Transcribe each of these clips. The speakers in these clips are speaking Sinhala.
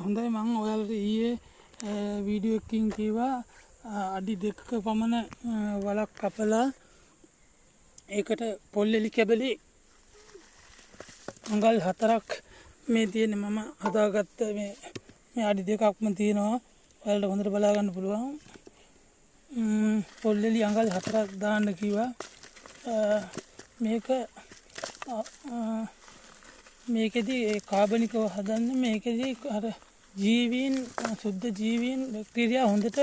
හොඳයි මම ඔයාලට ඊයේ වීඩියෝ එකකින් කිව්වා අඩි 2ක පමණ වලක් කපලා ඒකට පොල්ලෙලි කැබලි අඟල් 4ක් මේ තියෙන්නේ මම හදාගත්ත මේ අඩි 2ක්ම තියෙනවා ඔයාලට හොඳට බලා ගන්න පුළුවන් පොල්ලෙලි අඟල් 4ක් දාන්න කිව්වා මේකෙදි කාබනිකව හදන්නේ මේකෙදි අර ජීවීන් සුද්ධ ජීවීන් බැක්ටීරියා හොඳට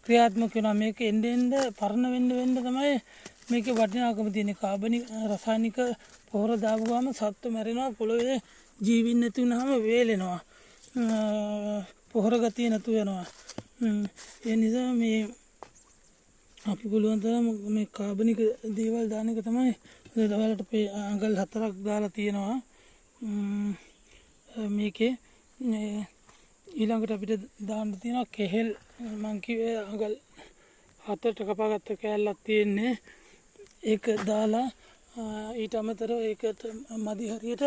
ක්‍රියාත්මක වෙනවා මේක එන්න පරණ වෙන්න තමයි මේකේ වටිනාකම තියෙන්නේ කාබනික රසායනික පොහොර දාපු ගමන් සත්තු මැරෙනවා පොළොවේ ජීවීන් නැති වුනහම වේලෙනවා පොහොර ගතිය නැතු වෙනවා ඒ නිසා මේ අපි පුළුවන් තරම් මේ කාබනික දේවල් දාන එක තමයි ඔයාලට අඟල් 4ක් දාලා තියෙනවා මේකේ ඊළඟට අපිට දාන්න තියෙනවා කෙහෙල් මං කිව්වේ අඟල් 4ට කපාගත්ත කෑල්ලක් තියෙන්නේ ඒක දාලා ඊට අමතරව ඒකට මදි හරියට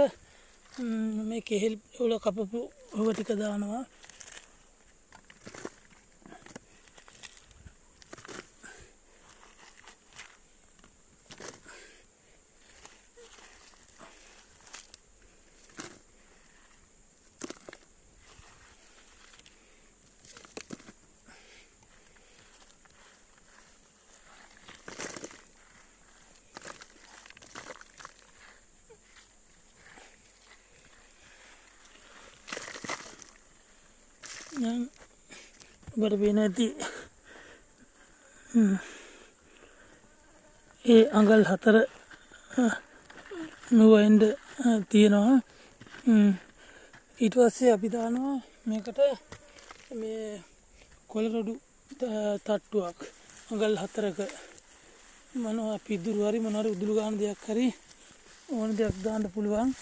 මේ කෙහෙල් වල කපපු ඔව ටික දානවා දැන් ඔබට පේන ඇති ඒ අඟල් 4 මෙවෙන්ද තියෙනවා ඊට පස්සේ අපි දානවා මේකට මේ කොළරොඩු තට්ටුවක් අඟල් 4ක මොනවා පිදුරු හරි මොනවා හරි උදුළු ගන්න දෙයක් හරි ඕන දෙයක් දාන්න පුළුවන්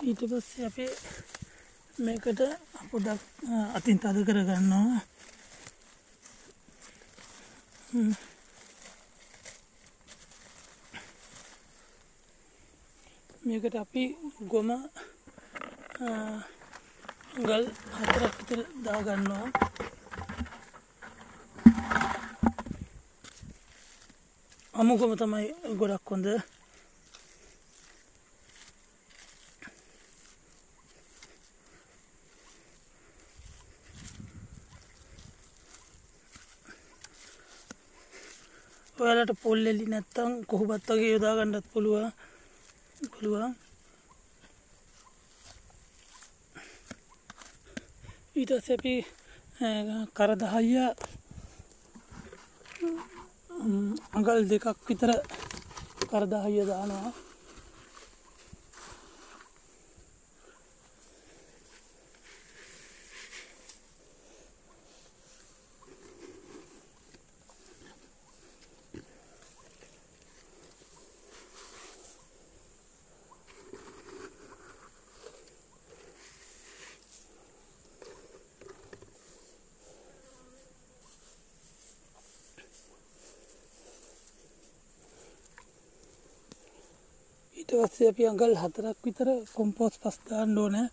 ඊට පස්සේ අපි මේකට පොඩක් අතින් තද කර ගන්නවා මේකට අපි ගොම අඟල් 4ක් විතර දා ගන්නවා අමුගොම තමයි ගොඩක් හොඳ ඔයාලට පොල්ලෙලි නැත්තම් කොහොබත් වගේ යොදා ගන්නත් පුළුවන් ඊට පස්සේ අපි කරදහය අඟල් 2ක් විතර කරදහය දානවා ඊට පස්සේ අපි අඟල් 4ක් විතර කොම්පෝස්ට් පස් දාන්න ඕනේ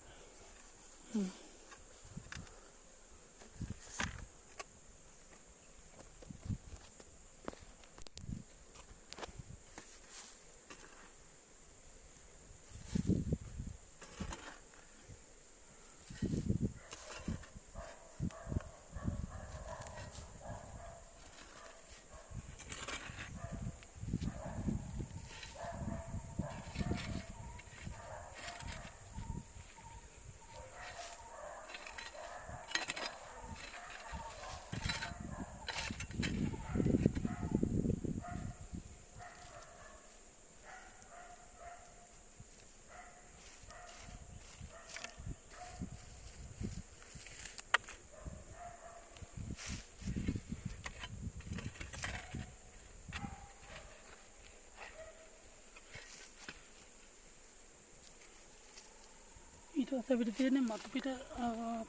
පස්සේ අපිට තියෙන්නේ මතු පිට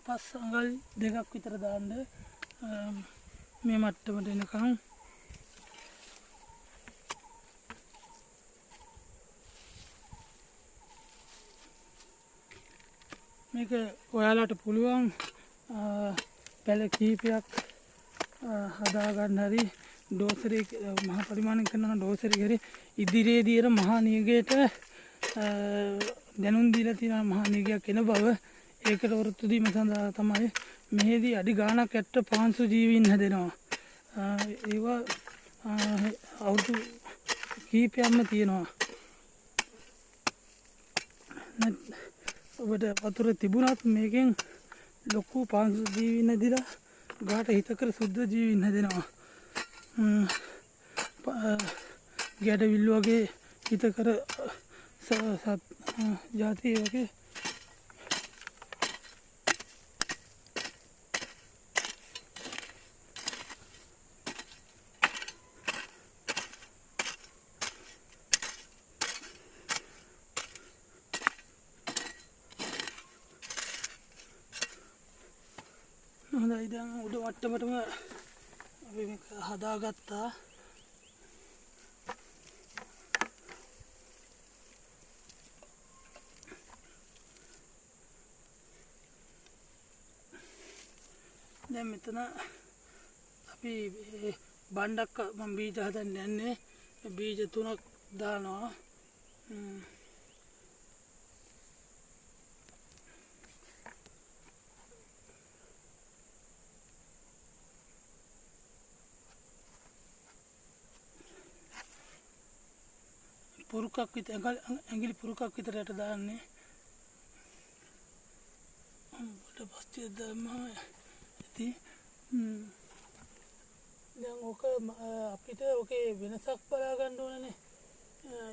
පස් අඟල් දෙකක් විතර දාන්න මේ මට්ටමට එනකම්. මේක ඔයාලට පුළුවන් පැල කීපයක් හදාගන්න හරි ඩෝසරේ මහා පරිමාණයෙන් කරන ඩෝසරේ කරේ ඉදිරියේදී අර මහා නියගයට දැනුම් දීලා තියෙන මහා නියගයක් එන බව ඒකට වෘත්තු දීම සඳහා තමයි මෙහිදී අඩි ගාණක් ඇට්ට පාංශු ජීවීන් හැදෙනවා. ඒවා අවුරුදු කීපයක්ම තියෙනවා. ඔබට වතුර තිබුණත් මේකෙන් ලොකු පාංශු ජීවීන් හැදිලා ගාට හිතකර සුද්ධ ජීවීන් හැදෙනවා. ගැඩවිල්ල වගේ හිතකර ජාතිය වගේ හොඳයි. දැන් උඩ මට්ටමටම අපි මේක හදාගත්තා. දැන් මෙතන අපි බණ්ඩක් මම බීජ හදන්න යන්නේ. බීජ 3ක් දානවා. පුරුකක් විතර ඇඟිලි පුරුකක් විතරට දාන්නේ. ඊට පස්සේ දැම්මම ඇති. දැන් ඔක අපිට ඔකේ වෙනසක් බලා ගන්න ඕනනේ.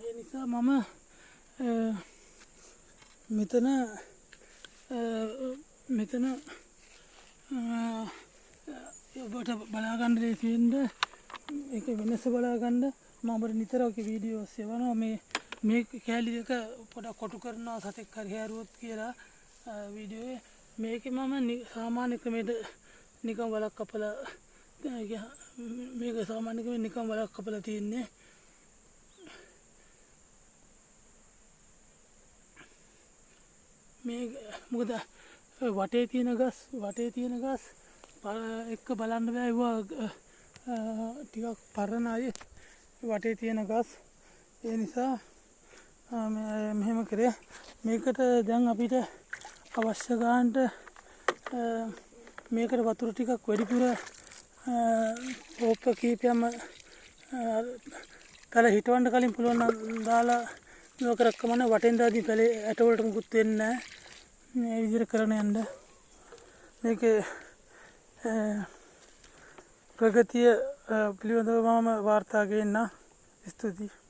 ඒ නිසා මම මෙතන ඔබට බලා ගන්න දෙන්න ඒක වෙනස බලා ගන්න මම ඔබට නිතර ඔක වීඩියෝස් එවනවා. මේ කැලි එක පොඩක් කොටු කරනවා සතෙක් හරි හැරුවොත් කියලා වීඩියෝ මේකේ මම සාමාන්‍ය ක්‍රමයට නිකන් වලක් කපලා මේක සාමාන්‍ය ක්‍රමයෙන් නිකන් වලක් කපලා තියෙන්නේ. මේ මොකද වටේ තියෙන ගස් එක්ක බලන්න බෑ. ඒවා ටිකක් පරණ අය වටේ තියෙන ගස්. ඒ නිසා මෙහෙම කරේ. මේකට දැන් අපිට අවශ්‍ය ගානට මේකට වතුර ටිකක් වැඩිපුර ඕප්ප කීපයක්ම පැල හිටවන්න කලින් පුළුවන් නම් දාලා මේක රක්කමන වටෙන් දාදී පැලේ ඇටවලට මුකුත් වෙන්නේ නැහැ. මේ විදිහට කරන යන්න මේකේ ප්‍රගතිය පිළිබඳව මම වාර්තා ගේන්න. ස්තුතියි.